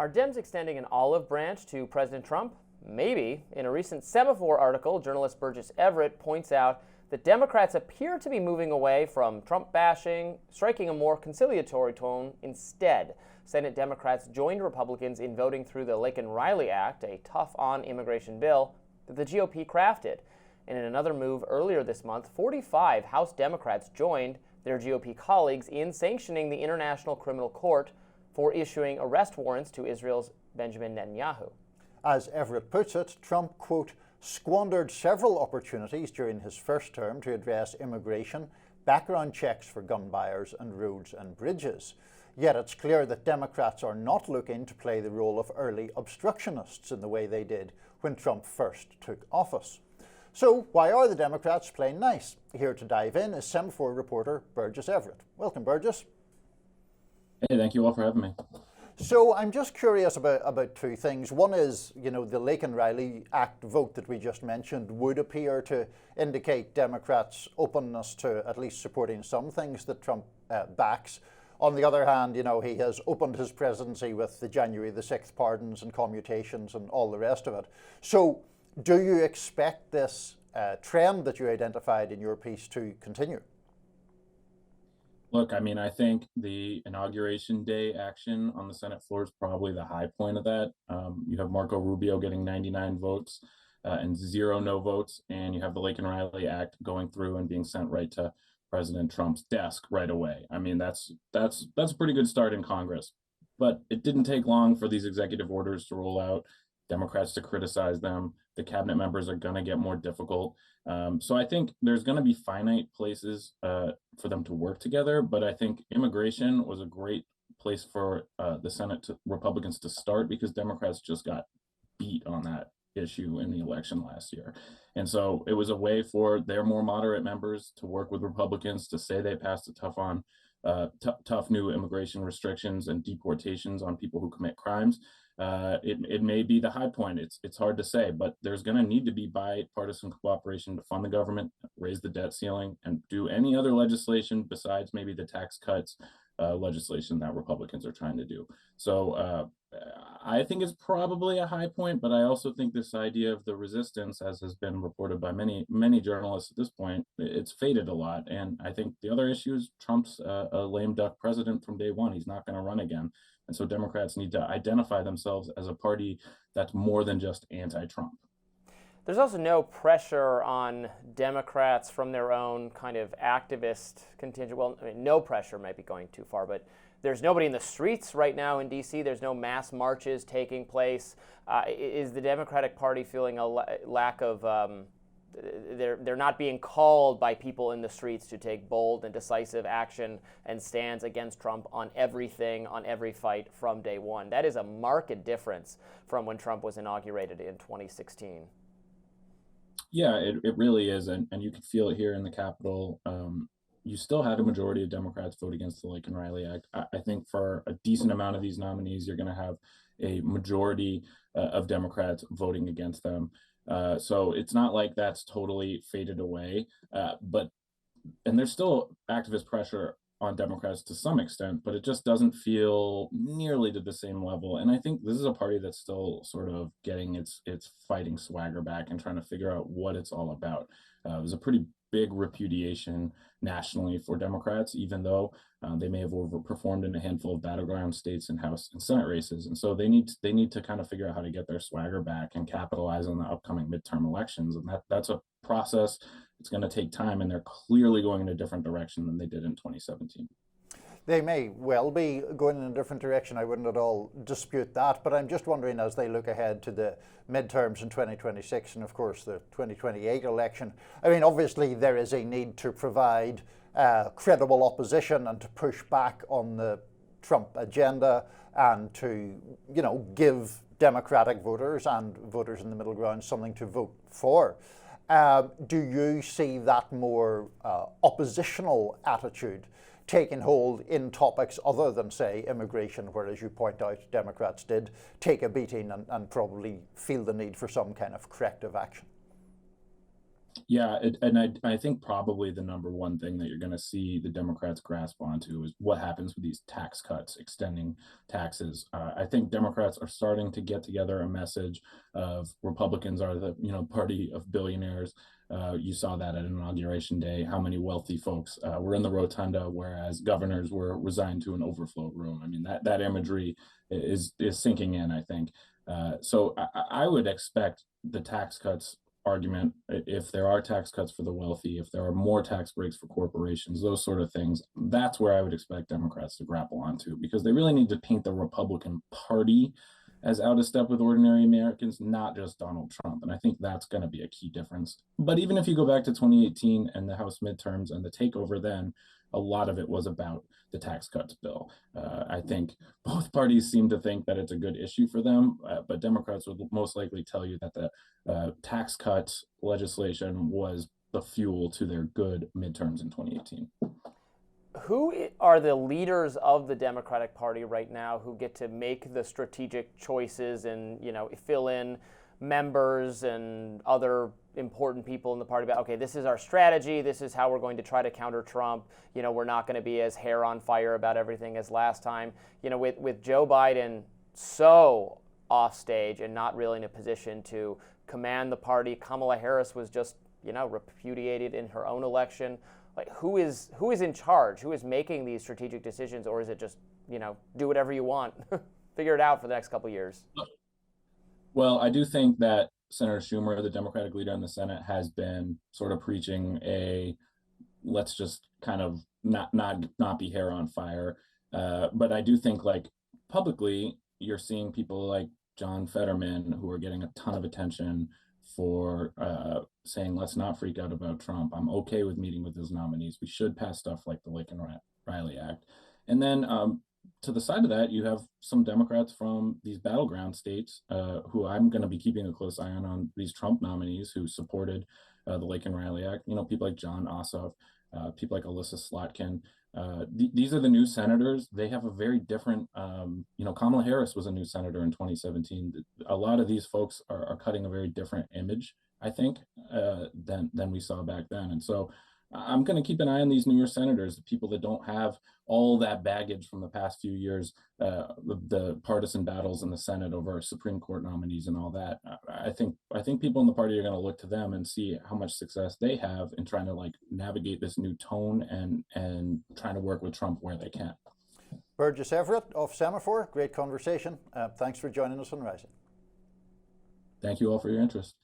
Are Dems extending an olive branch to President Trump? Maybe. In a recent Semafor article, journalist Burgess Everett points out that Democrats appear to be moving away from Trump bashing, striking a more conciliatory tone instead. Senate Democrats joined Republicans in voting through the Laken-Riley Act, a tough-on immigration bill that the GOP crafted. And in another move earlier this month, 45 House Democrats joined their GOP colleagues in sanctioning the International Criminal Court for issuing arrest warrants to Israel's Benjamin Netanyahu. As Everett puts it, Trump, quote, squandered several opportunities during his first term to address immigration, background checks for gun buyers, and roads and bridges. Yet it's clear that Democrats are not looking to play the role of early obstructionists in the way they did when Trump first took office. So why are the Democrats playing nice? Here to dive in is Semafor reporter Burgess Everett. Welcome, Burgess. Hey, thank you all for having me. So I'm just curious about two things. One is, the Laken-Riley Act vote that we just mentioned would appear to indicate Democrats' openness to at least supporting some things that Trump backs. On the other hand, he has opened his presidency with the January the 6th pardons and commutations and all the rest of it. So do you expect this trend that you identified in your piece to continue? Look, I think the Inauguration Day action on the Senate floor is probably the high point of that. You have Marco Rubio getting 99 votes and 0 no votes, and you have the Laken-Riley Act going through and being sent right to President Trump's desk right away. That's a pretty good start in Congress. But it didn't take long for these executive orders to roll out, Democrats to criticize them. The cabinet members are going to get more difficult. So I think there's going to be finite places for them to work together. But I think immigration was a great place for the Senate Republicans to start because Democrats just got beat on that issue in the election last year. And so it was a way for their more moderate members to work with Republicans to say they passed a tough new immigration restrictions and deportations on people who commit crimes. It may be the high point. It's hard to say, but there's going to need to be bipartisan cooperation to fund the government, raise the debt ceiling, and do any other legislation besides maybe the tax cuts legislation that Republicans are trying to do. So I think it's probably a high point, but I also think this idea of the resistance, as has been reported by many journalists at this point, it's faded a lot. And I think the other issue is Trump's a lame duck president from day one. He's not going to run again. And so Democrats need to identify themselves as a party that's more than just anti-Trump. There's also no pressure on Democrats from their own kind of activist contingent. Well, no pressure might be going too far, but there's nobody in the streets right now in D.C. There's no mass marches taking place. Is the Democratic Party feeling a lack of they're not being called by people in the streets to take bold and decisive action and stands against Trump on everything, on every fight from day one? That is a marked difference from when Trump was inaugurated in 2016. Yeah, it really is. And you can feel it here in the Capitol. You still had a majority of Democrats vote against the Laken-Riley Act. I think for a decent amount of these nominees, you're going to have a majority of Democrats voting against them. So it's not like that's totally faded away, and there's still activist pressure on Democrats to some extent, but it just doesn't feel nearly to the same level. And I think this is a party that's still sort of getting its fighting swagger back and trying to figure out what it's all about. It was a pretty big repudiation nationally for Democrats, even though they may have overperformed in a handful of battleground states and House and Senate races. And so they need to kind of figure out how to get their swagger back and capitalize on the upcoming midterm elections. And that's a process. It's going to take time, and they're clearly going in a different direction than they did in 2017. They may well be going in a different direction. I wouldn't at all dispute that. But I'm just wondering, as they look ahead to the midterms in 2026 and, of course, the 2028 election, obviously there is a need to provide credible opposition and to push back on the Trump agenda and to, give Democratic voters and voters in the middle ground something to vote for. Do you see that more oppositional attitude taking hold in topics other than, say, immigration, where, as you point out, Democrats did take a beating and probably feel the need for some kind of corrective action? Yeah, I think probably the number one thing that you're going to see the Democrats grasp onto is what happens with these tax cuts, extending taxes. I think Democrats are starting to get together a message of Republicans are the party of billionaires. You saw that at Inauguration Day, how many wealthy folks were in the rotunda, whereas governors were resigned to an overflow room. I mean, that imagery is sinking in, I think. So I would expect the tax cuts argument, if there are tax cuts for the wealthy, if there are more tax breaks for corporations, those sort of things, that's where I would expect Democrats to grapple onto, because they really need to paint the Republican Party as out of step with ordinary Americans, not just Donald Trump. And I think that's going to be a key difference. But even if you go back to 2018 and the House midterms and the takeover then, a lot of it was about the tax cuts bill. I think both parties seem to think that it's a good issue for them, but Democrats would most likely tell you that the tax cuts legislation was the fuel to their good midterms in 2018. Who are the leaders of the Democratic Party right now who get to make the strategic choices and fill in members and other important people in the party about, okay, this is our strategy, this is how we're going to try to counter Trump, we're not going to be as hair on fire about everything as last time. With Joe Biden so off stage and not really in a position to command the party, Kamala Harris was just repudiated in her own election. Like, who is in charge? Who is making these strategic decisions, or is it just do whatever you want, figure it out for the next couple of years? Well, I do think that Senator Schumer, the Democratic leader in the Senate, has been sort of preaching a let's just kind of not be hair on fire. But I do think, like, publicly, you're seeing people like John Fetterman who are getting a ton of attention for saying, let's not freak out about Trump. I'm okay with meeting with his nominees. We should pass stuff like the Lincoln-Riley Act. And then to the side of that, you have some Democrats from these battleground states who I'm going to be keeping a close eye on these Trump nominees who supported the Lincoln-Riley Act. People like John Ossoff, people like Alyssa Slotkin. These are the new senators. They have a very different, Kamala Harris was a new senator in 2017. A lot of these folks are cutting a very different image, I think, than we saw back then. And so I'm going to keep an eye on these newer senators, the people that don't have all that baggage from the past few years, the partisan battles in the Senate over Supreme Court nominees and all that. I think people in the party are going to look to them and see how much success they have in trying to navigate this new tone and trying to work with Trump where they can. Burgess Everett of Semafor, great conversation. Thanks for joining us on Rising. Thank you all for your interest.